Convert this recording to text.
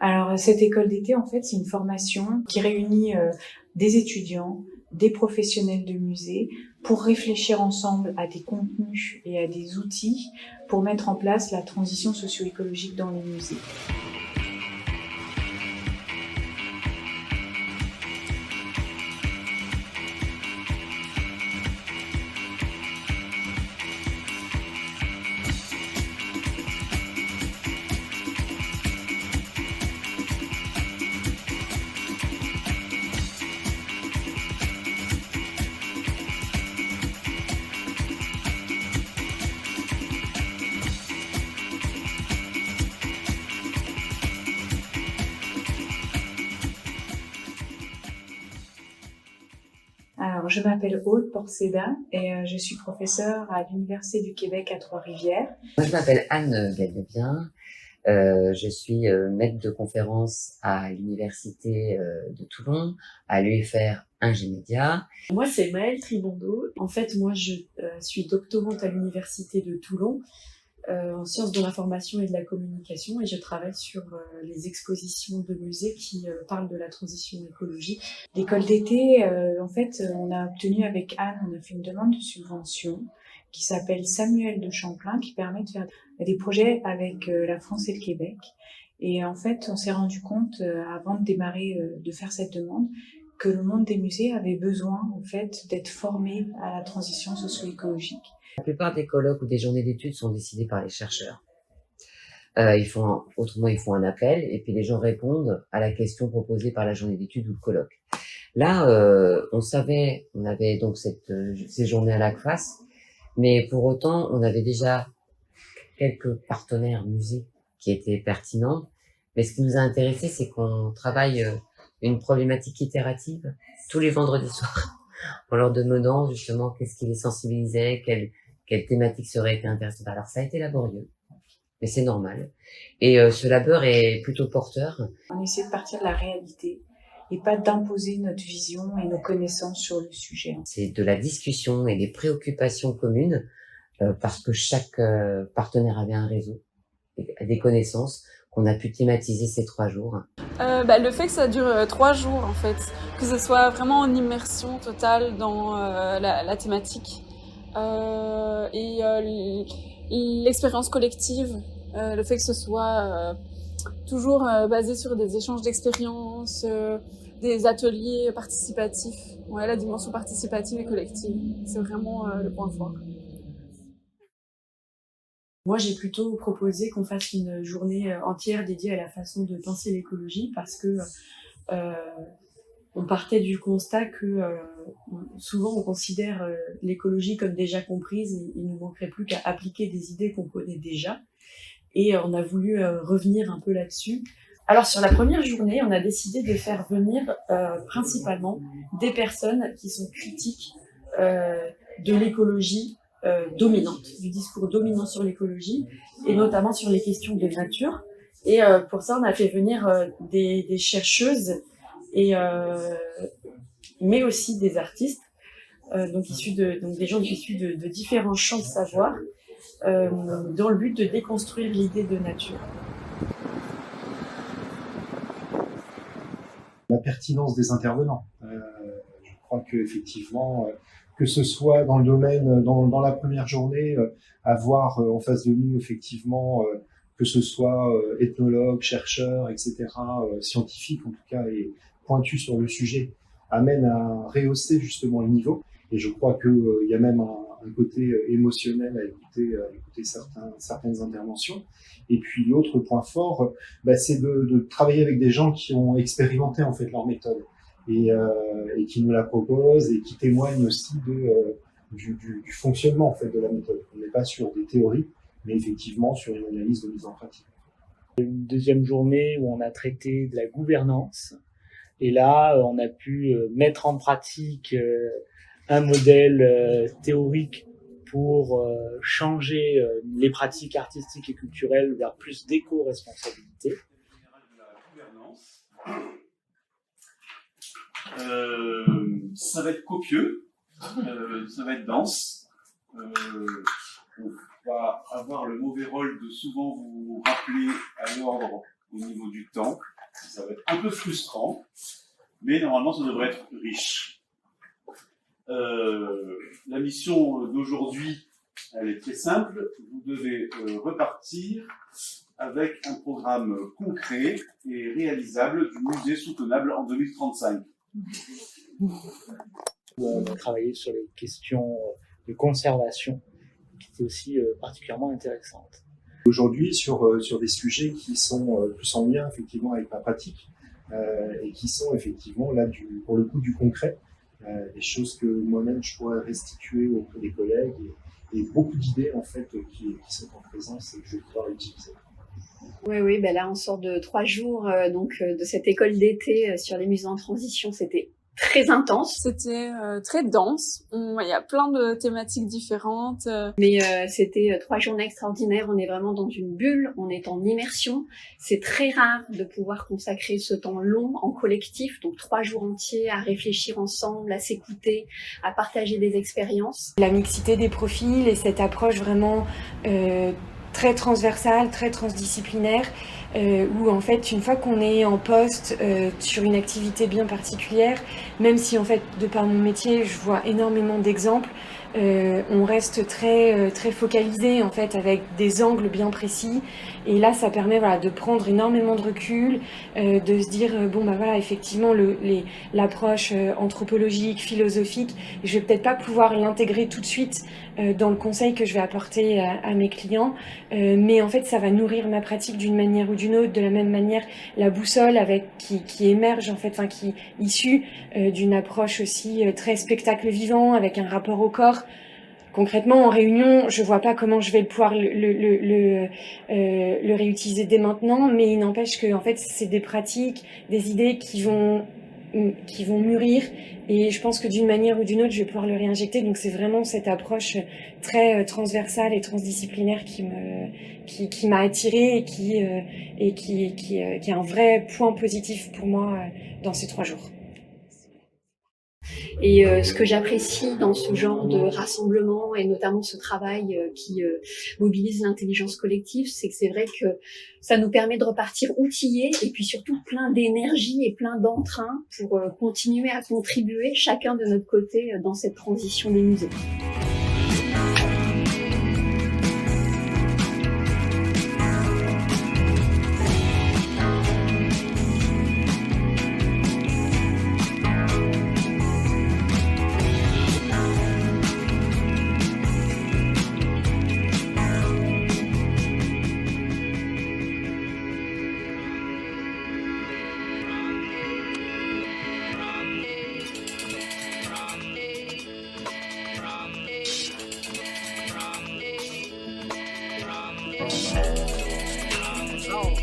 Alors, cette école d'été, en fait, c'est une formation qui réunit des étudiants, des professionnels de musée pour réfléchir ensemble à des contenus et à des outils pour mettre en place la transition socio-écologique dans les musées. Alors, je m'appelle Aude Porceda et je suis professeure à l'Université du Québec à Trois-Rivières. Moi, je m'appelle Anne Gallebien. Je suis maître de conférence à l'Université de Toulon, à l'UFR Ingémédia. Moi, c'est Maëlle Tribondo. En fait, moi, je suis doctorante à l'Université de Toulon en sciences de l'information et de la communication et je travaille sur les expositions de musées qui parlent de la transition écologique. L'école d'été, en fait, on a obtenu avec Anne, on a fait une demande de subvention qui s'appelle Samuel de Champlain, qui permet de faire des projets avec la France et le Québec. Et en fait, on s'est rendu compte, avant de démarrer, de faire cette demande, que le monde des musées avait besoin, en fait, d'être formé à la transition socio-écologique. La plupart des colloques ou des journées d'études sont décidées par les chercheurs. Ils font un appel et puis les gens répondent à la question proposée par la journée d'études ou le colloque. Là, on avait donc ces journées à l'ACFAS, mais pour autant, on avait déjà quelques partenaires musées qui étaient pertinents. Mais ce qui nous a intéressé, c'est qu'on travaille une problématique itérative tous les vendredis soirs, en leur demandant justement qu'est-ce qui les sensibilisait, quelle thématique serait été intéressante. Alors ça a été laborieux, mais c'est normal. Et ce labeur est plutôt porteur. On essaie de partir de la réalité et pas d'imposer notre vision et nos connaissances sur le sujet. C'est de la discussion et des préoccupations communes, parce que chaque partenaire avait un réseau, des connaissances qu'on a pu thématiser ces 3 jours. Le fait que ça dure 3 jours, en fait, que ce soit vraiment en immersion totale dans la thématique et l'expérience collective, le fait que ce soit toujours basé sur des échanges d'expériences, des ateliers participatifs. Ouais, la dimension participative et collective, c'est vraiment le point fort. Moi, j'ai plutôt proposé qu'on fasse une journée entière dédiée à la façon de penser l'écologie parce que on partait du constat que souvent on considère l'écologie comme déjà comprise et il ne manquerait plus qu'à appliquer des idées qu'on connaît déjà. Et on a voulu revenir un peu là-dessus. Alors sur la première journée, on a décidé de faire venir principalement des personnes qui sont critiques de l'écologie dominante, du discours dominant sur l'écologie et notamment sur les questions de nature. Et pour ça, on a fait venir des chercheuses et mais aussi des artistes, donc des gens issus de différents champs de savoir, dans le but de déconstruire l'idée de nature. La pertinence des intervenants. Je crois qu'effectivement, que ce soit dans le domaine, dans la première journée, avoir en face de nous, effectivement, que ce soit ethnologues, chercheurs, etc., scientifiques en tout cas, et pointus sur le sujet, amène à rehausser justement le niveau. Et je crois qu'il y a même un côté émotionnel à écouter certaines interventions. Et puis l'autre point fort, c'est de travailler avec des gens qui ont expérimenté en fait leur méthode et qui nous la proposent et qui témoignent aussi du fonctionnement en fait de la méthode. On n'est pas sur des théories, mais effectivement sur une analyse de mise en pratique. Une deuxième journée où on a traité de la gouvernance. Et là, on a pu mettre en pratique un modèle théorique pour changer les pratiques artistiques et culturelles vers plus d'éco-responsabilité. Ça va être copieux, ça va être dense. On va avoir le mauvais rôle de souvent vous rappeler à l'ordre au niveau du temps. Ça va être un peu frustrant, mais normalement ça devrait être riche. La mission d'aujourd'hui, elle est très simple. Vous devez repartir avec un programme concret et réalisable du musée soutenable en 2035. On a travaillé sur les questions de conservation, qui étaient aussi particulièrement intéressantes. Aujourd'hui, sur des sujets qui sont plus en lien effectivement avec ma pratique et qui sont effectivement là pour le coup du concret, des choses que moi-même je pourrais restituer auprès des collègues et beaucoup d'idées en fait qui sont en présence et que je vais pouvoir utiliser. Oui, ben là on sort de 3 jours de cette école d'été sur les musées en transition. C'était très intense. C'était très dense. Il y a plein de thématiques différentes. Mais c'était 3 journées extraordinaires. On est vraiment dans une bulle, on est en immersion. C'est très rare de pouvoir consacrer ce temps long en collectif, donc 3 jours entiers à réfléchir ensemble, à s'écouter, à partager des expériences. La mixité des profils et cette approche vraiment très transversale, très transdisciplinaire, où en fait une fois qu'on est en poste sur une activité bien particulière, même si en fait de par mon métier je vois énormément d'exemples, on reste très focalisé en fait avec des angles bien précis, et là ça permet de prendre énormément de recul, de se dire effectivement l'approche anthropologique, philosophique, je vais peut-être pas pouvoir l'intégrer tout de suite dans le conseil que je vais apporter à mes clients, mais en fait ça va nourrir ma pratique d'une manière ou d'une autre. De la même manière, la boussole qui émerge en fait, qui est issue d'une approche aussi très spectacle vivant, avec un rapport au corps. Concrètement, en réunion, je vois pas comment je vais pouvoir le réutiliser dès maintenant, mais il n'empêche que en fait c'est des pratiques, des idées qui vont mûrir, et je pense que d'une manière ou d'une autre je vais pouvoir le réinjecter. Donc c'est vraiment cette approche très transversale et transdisciplinaire qui m'a attirée et qui est un vrai point positif pour moi dans ces 3 jours. Et ce que j'apprécie dans ce genre de rassemblement, et notamment ce travail qui mobilise l'intelligence collective, c'est que c'est vrai que ça nous permet de repartir outillés et puis surtout plein d'énergie et plein d'entrain pour continuer à contribuer chacun de notre côté dans cette transition des musées. No.